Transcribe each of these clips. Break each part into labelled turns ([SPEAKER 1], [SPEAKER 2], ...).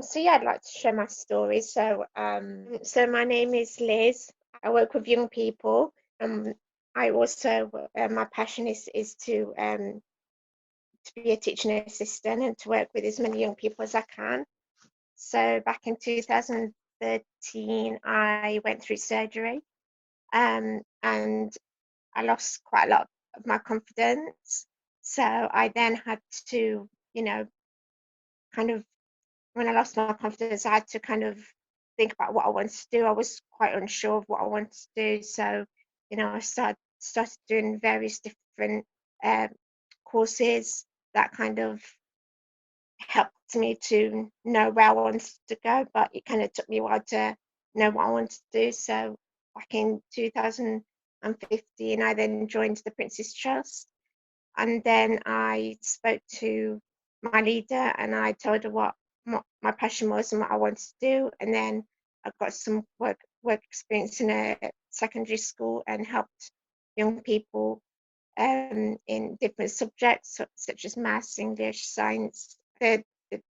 [SPEAKER 1] So yeah, I'd like to share my story. So my name is Liz. I work with young people. I also my passion is to be a teaching assistant and to work with as many young people as I can. So back in 2013, I went through surgery, and I lost quite a lot of my confidence. So I then had to, kind of when I lost my confidence, I had to kind of think about what I wanted to do. I was quite unsure of what I wanted to do. So, I started doing various different um, courses that kind of helped me to know where I wanted to go, but it kind of took me a while to know what I wanted to do. So back in 2015, I then joined the Prince's Trust, and then I spoke to my leader and I told her what my passion was and what I wanted to do. And then I got some work experience in a secondary school and helped young people in different subjects such as maths, English, science. The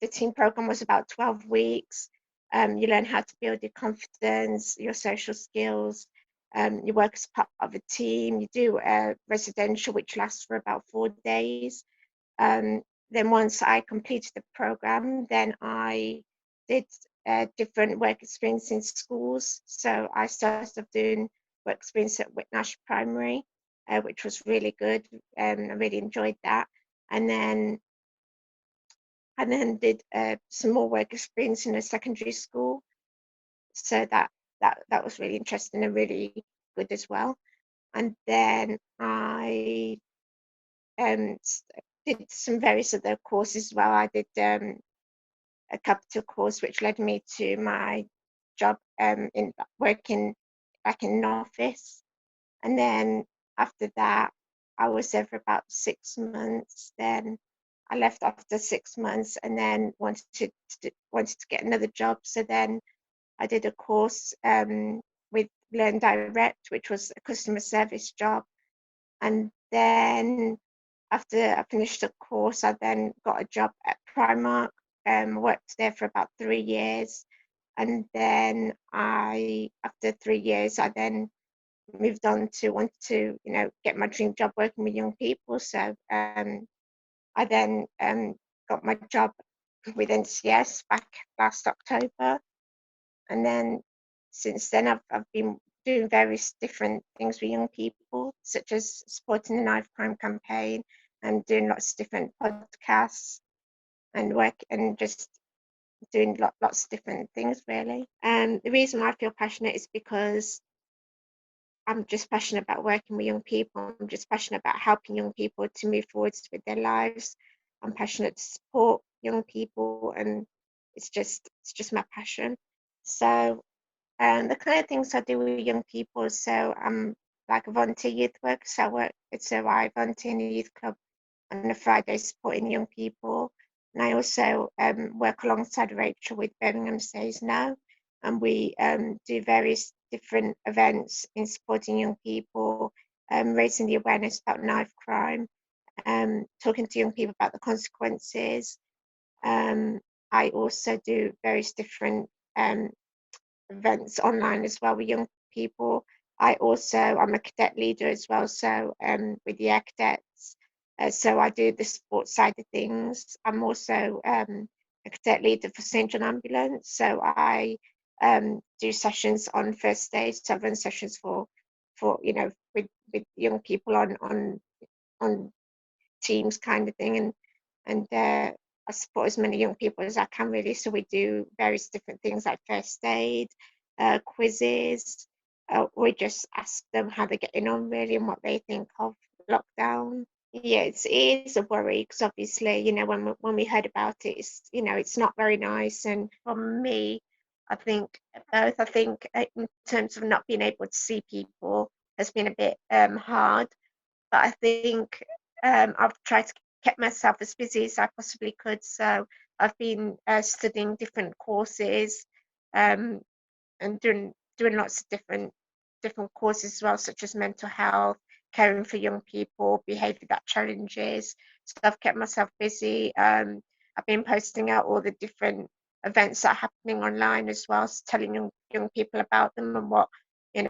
[SPEAKER 1] team program was about 12 weeks. You learn how to build your confidence, your social skills. You work as part of a team. You do a residential, which lasts for about 4 days. Then once I completed the program, then I did different work experience in schools. So I started off doing work experience at Whitnash Primary, which was really good. I really enjoyed that. And then did some more work experience in a secondary school. So that was really interesting and really good as well. And then I um, did some various other courses as well. I did a capital course, which led me to my job in working back in an office. And then after that, I was there for about 6 months. Then I left after 6 months, and then wanted to get another job. So then I did a course with Learn Direct, which was a customer service job. And then after I finished the course, I then got a job at Primark. Worked there for about 3 years, and then after 3 years, I then moved on to want to, get my dream job working with young people. So I then got my job with NCS back last October, and then since then I've been doing various different things with young people, such as supporting the Knife Crime campaign and doing lots of different podcasts and work and just doing lots of different things really. And the reason why I feel passionate is because I'm just passionate about working with young people. I'm just passionate about helping young people to move forwards with their lives. I'm passionate to support young people, and it's just my passion. So the kind of things I do with young people. So I'm like a volunteer youth worker. So I volunteer in a youth club on a Friday supporting young people. And I also work alongside Rachel with Birmingham Says No. And we do various different events in supporting young people, raising the awareness about knife crime, talking to young people about the consequences. Um, I also do various different events online as well with young people. I'm a cadet leader as well, so with the Air Cadets. So I do the sports side of things. I'm also a cadet leader for St John Ambulance. So I do sessions on first aid. So I run sessions for with young people on teams kind of thing, and I support as many young people as I can really. So we do various different things like first aid, quizzes. We just ask them how they're getting on really and what they think of lockdown. Yeah, it is a worry because obviously, when we heard about it, it's not very nice. And for me, I think both. I think in terms of not being able to see people has been a bit hard, but I think I've tried to keep myself as busy as I possibly could. So I've been studying different courses um, and doing lots of different courses as well, such as mental health, caring for young people, behaviour that challenges. So I've kept myself busy. I've been posting out all the different events that are happening online as well, so telling young people about them and what,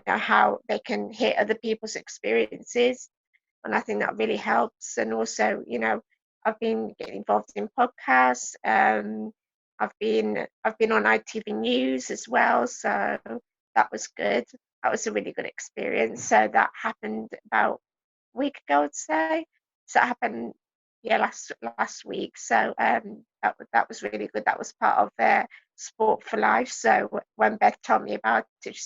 [SPEAKER 1] how they can hear other people's experiences. And I think that really helps. And also, I've been getting involved in podcasts. I've been on ITV News as well, so that was good. That was a really good experience. So that happened about a week ago, I'd say. So that happened, yeah, last week. So that was really good. That was part of Sport for Life. So when Beth told me about it,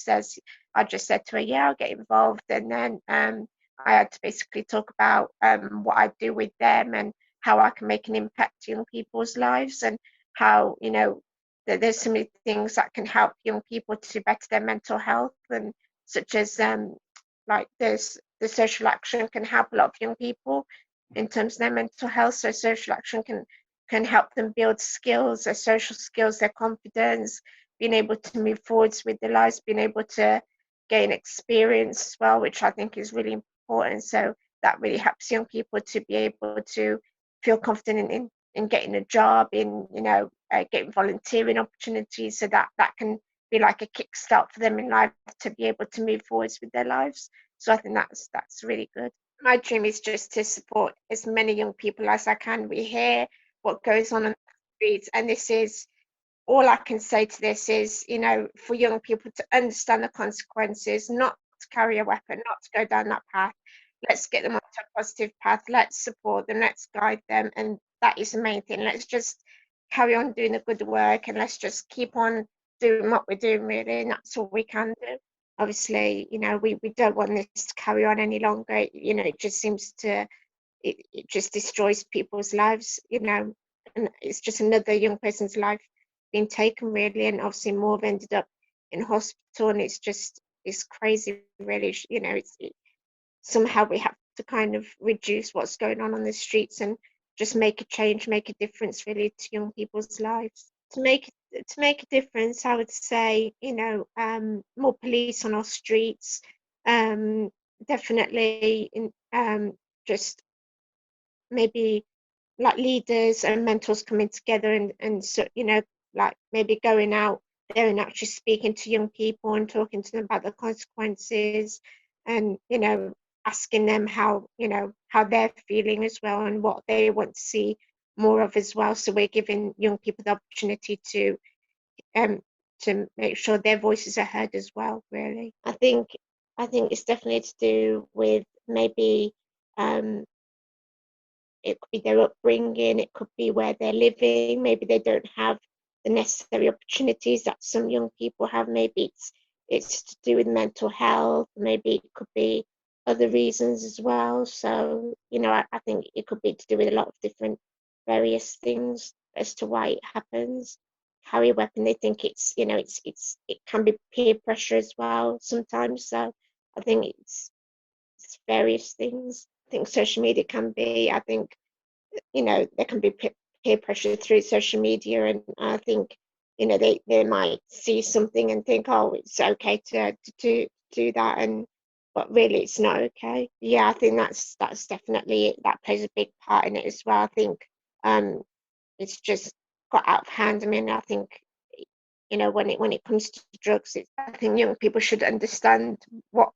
[SPEAKER 1] I just said to her, yeah, I'll get involved. And then I had to basically talk about what I do with them and how I can make an impact to young people's lives, and how, that there's so many things that can help young people to better their mental health, and such as like the social action can help a lot of young people in terms of their mental health. So social action can help them build skills, their social skills, their confidence, being able to move forwards with their lives, being able to gain experience as well, which I think is really important. So that really helps young people to be able to feel confident in getting a job, in getting volunteering opportunities, so that can be like a kickstart for them in life to be able to move forwards with their lives. So I think that's really good. My dream is just to support as many young people as I can. We hear what goes on the streets, and this is all I can say to this is, for young people to understand the consequences, not to carry a weapon, not to go down that path. Let's get them onto a positive path. Let's support them. Let's guide them. And that is the main thing. Let's just carry on doing the good work, and let's just keep on doing what we're doing, really. And that's all we can do. Obviously, we don't want this to carry on any longer. It just seems to, it just destroys people's lives, and it's just another young person's life being taken, really, and obviously more have ended up in hospital, and it's crazy, really. Somehow we have to kind of reduce what's going on the streets and just make a change, make a difference, really, to young people's lives. To make a difference, I would say, more police on our streets, definitely just maybe like leaders and mentors coming together, and so, like maybe going out there and actually speaking to young people and talking to them about the consequences, and asking them how they're feeling as well, and what they want to see more of as well. So we're giving young people the opportunity um to make sure their voices are heard as well, really. I think it's definitely to do with maybe um it could be their upbringing, it could be where they're living. Maybe they don't have the necessary opportunities that some young people have. Maybe it's to do with mental health. Maybe it could be other reasons as well. So, I think it could be to do with a lot of different various things as to why it happens. Carry a weapon, they think it can be peer pressure as well sometimes. So I think it's various things. I think social media can be, I think, there can be peer pressure through social media, and I think, they might see something and think, oh, it's okay to do that, and but really it's not okay. Yeah, I think that's definitely it. That plays a big part in it as well. I think um it's just got out of hand. I mean, I think, when it comes to drugs, I think young people should understand what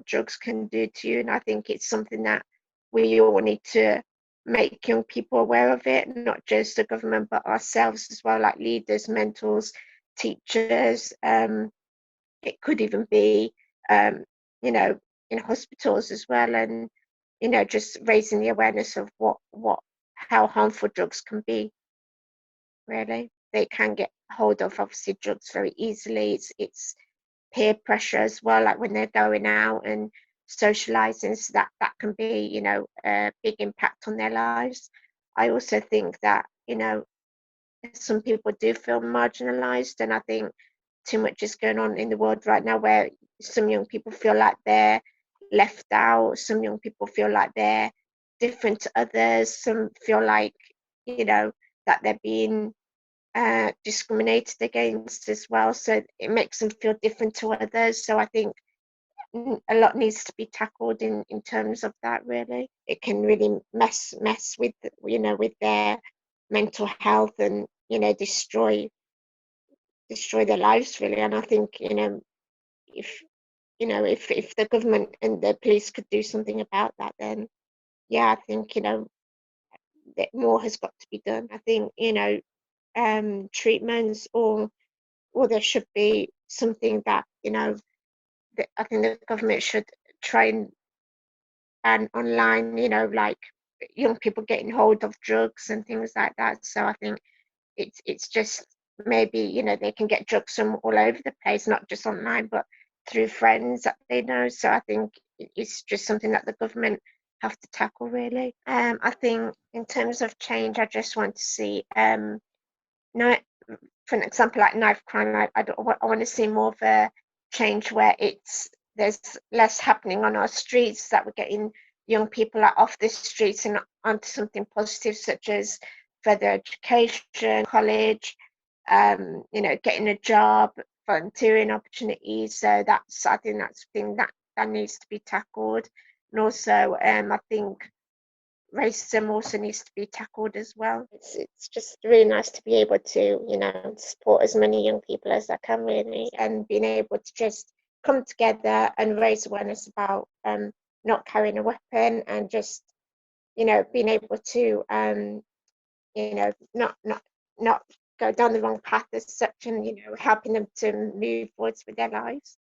[SPEAKER 1] drugs can do to you, and I think it's something that we all need to make young people aware of it, not just the government but ourselves as well, like leaders, mentors, teachers. It could even be, um, you know, in hospitals as well, and just raising the awareness of how harmful drugs can be. Really, they can get hold of, obviously, drugs very easily. It's peer pressure as well, like when they're going out and socializing, so that can be, a big impact on their lives. I also think that, some people do feel marginalized, and I think too much is going on in the world right now, where some young people feel like they're left out, some young people feel like they're different to others, some feel like, that they're being discriminated against as well. So it makes them feel different to others. So I think a lot needs to be tackled in terms of that. Really, it can really mess with with their mental health, and destroy destroy their lives really. And I think, if if the government and the police could do something about that, then yeah, I think, that more has got to be done. I think, treatments, or there should be something that, that I think the government should try and ban online, like young people getting hold of drugs and things like that. So I think it's just maybe, they can get drugs from all over the place, not just online, but through friends that they know. So I think it's just something that the government have to tackle really. I think in terms of change, I just want to see, no, for an example, like knife crime, I want to see more of a change where there's less happening on our streets, that we're getting young people out off the streets and onto something positive, such as further education, college, getting a job, volunteering opportunities. So I think that's the thing that needs to be tackled. And also, I think racism also needs to be tackled as well. It's just really nice to be able to, support as many young people as I can really, and being able to just come together and raise awareness about not carrying a weapon, and just, being able to not go down the wrong path as such, and helping them to move forwards with their lives.